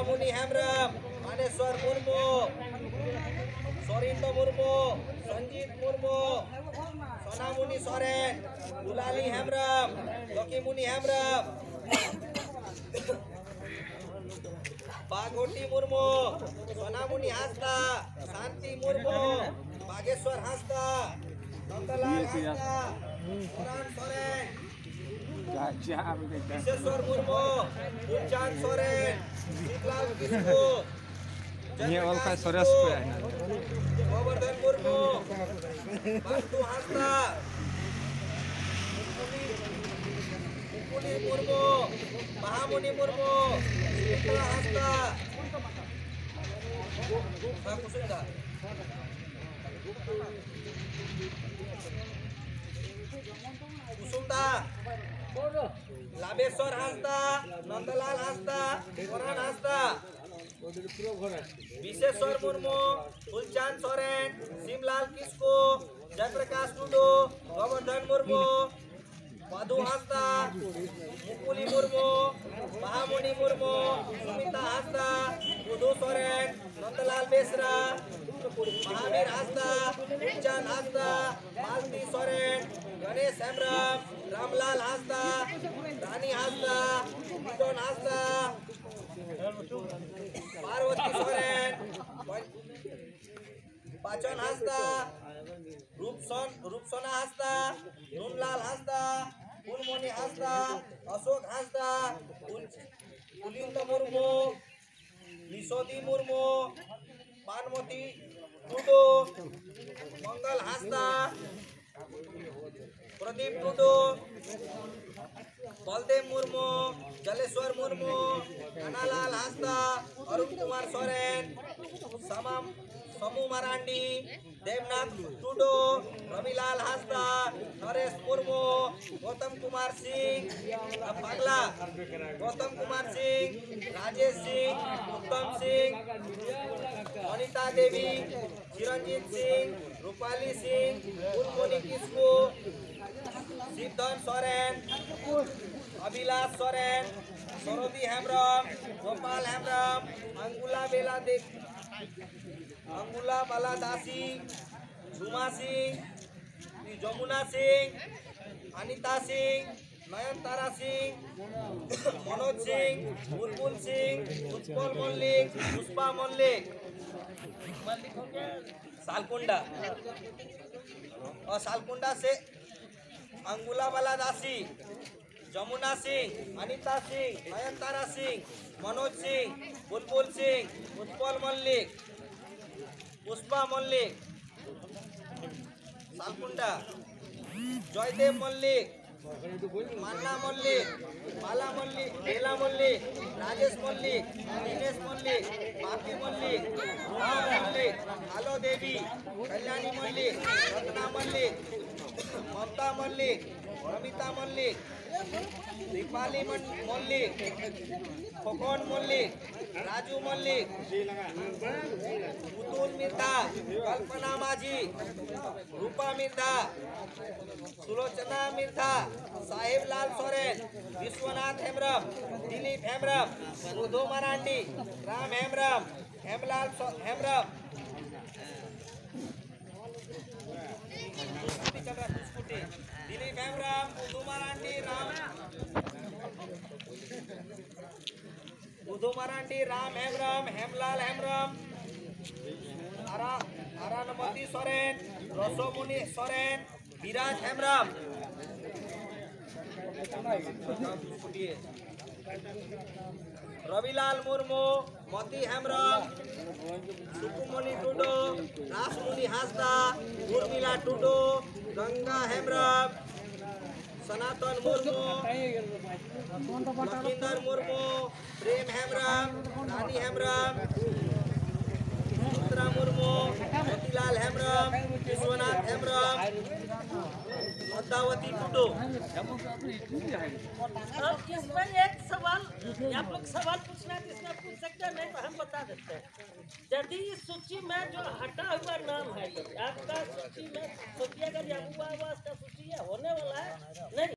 सोनामुनि हेम्ब्रम मानेश्वर मुर्मू सोरिंदो मुर्मू संजीत मुर्मू सोनामुनि सोरेन दुलाली हेम्ब्रम लकीमुनि हेम्ब्रम बागोटी मुर्मू सोनामुनि हांसदा शांति Murmu Bageshwar Hansda Nandlal Hansda Ouran Soren Vishweshwar Murmu फुलचांद Soren शीतलाल Kisku Govardhan Murmu Bantu Hansda मुकुली Murmu महामुनि Murmu Sheetla Hansda कुसुमदा लाभेश्वर Hansda Nandlal Hansda Ouran Hansda Vishweshwar Murmu फुलचांद Soren सिमलाल Kisku Jayaprakash Tudu Govardhan Murmu मधु हांसदा मुकुली मुर्मू महामुनि मुर्मू सुमिता हांसदा मधु सोरेन नंदलाल बेसरा महावीर हांसदा फुलचांद हांसदा मालती सोरेन गणेश हेम्ब्रम रामलाल हांसदा रानी हांसदा मिथुन हांसदा पार्वती सोरेन पाचन हांसदा रूपसोना हांसदा नूनलाल हांसदा फुलमणि हांसदा अशोक हांसदा पुलिंद मुर्मू लिसोदी मुर्मू पानमती टुडू मंगल हांसदा प्रदीप टुडू बलदेव मुर्मू जलेश्वर मुर्मू कनालाल हांसदा अरुण कुमार सोरेन समू मरांडी देवनाथ टुडू रविलाल हांसदा नरेश मुर्मू गौतम कुमार सिंह पगला गौतम कुमार सिंह राजेश सिंह उत्तम सिंह अनिता देवी चिरंजीत सिंह रूपाली सिंह फुलमणि किस्कू सिद्धन सोरेन अभिलाष सोरेन सरोदी हेम्ब्रम गोपाल हेम्ब्रम अंगुला बाला दासी झुमा सिंह जमुना सिंह अनिता सिंह नयनतारा सिंह मनोज सिंह बुलबुल सिंह उत्पल मल्लिक पुष्पा मल्लिक सालकुंडा और सालकुंडा से अंगुला बाला दासी जमुना सिंह अनिता सिंह नयनतारा सिंह मनोज सिंह बुलबुल सिंह उत्पल मल्लिक पुष्पा मल्लिक सालकुंडा जयदेव मल्लिक मान्ना मल्लिक माला मल्लिक बेला मल्लिक राजेश मल्लिक दिनेश मल्लिक बापी मल्लिक मल्लिक आलो देवी कल्याणी मल्लिक रत्ना मल्लिक ममता मल्लिक रमिता मल्लिक दीपाली मल्लिक खोकन मल्लिक राजू मल्लिक पुतुल मिर्धा कल्पना माझी रूपा मिर्धा सुलोचना मिर्धा साहेब लाल सोरेन विश्वनाथ हेम्ब्रम दिलीप हेम्ब्रम मधु मरांडी राम हेम्ब्रम हेमलाल हेम्ब्रम दिलीप हेम्ब्रम मधु मरांडी राम हेम्ब्रम हेमलाल हेम्ब्रम आरानमती सोरेन रसोमुनि सोरेन विराज हेम्ब्रम रविलाल मुर्मू मती हेम्ब्रम सुकुमणि टुडू रासमुनि हांसदा उर्मिला टुडू गंगा हेम्ब्रम सनातन मुर्मू लखींदर मुर्मू प्रेम हेम्ब्रम रानी हेम्ब्रम सुमित्रा मुर्मू मोतीलाल हेम्ब्रम विश्वनाथ हेम्ब्रम पद्मावती टुडू। अब इसमें एक सवाल आप लोग सवाल पूछना है इसमें पूछ सकते हैं, नहीं तो हम बता देते हैं। यदि इस सूची में जो हटा हुआ नाम है आपका सूची में सोचिएगा, आवास का सूची है होने वाला है नहीं।